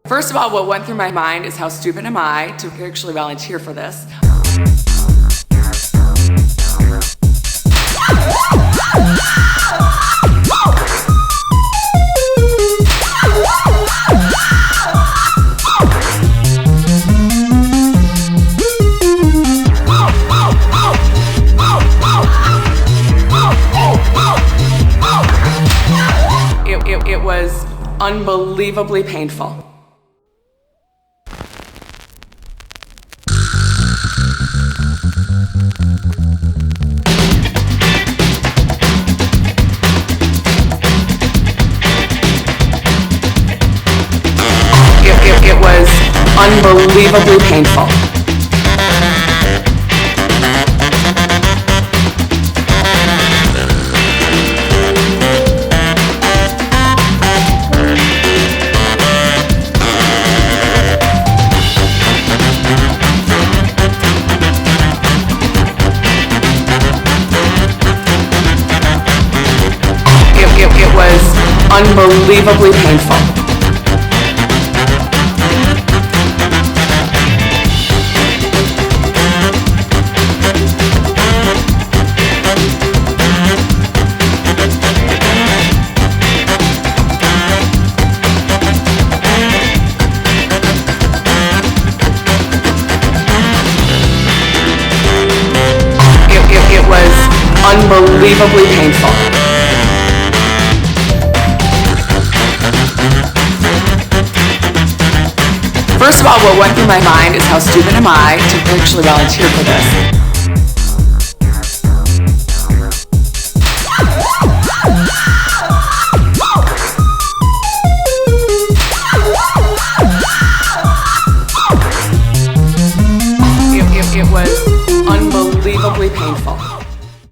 First of all, what went through my mind is how stupid am I to actually volunteer for this. It was unbelievably painful. It was unbelievably painful. It was unbelievably painful. It was unbelievably painful. First of all, what went through my mind is how stupid am I to actually volunteer for this. It was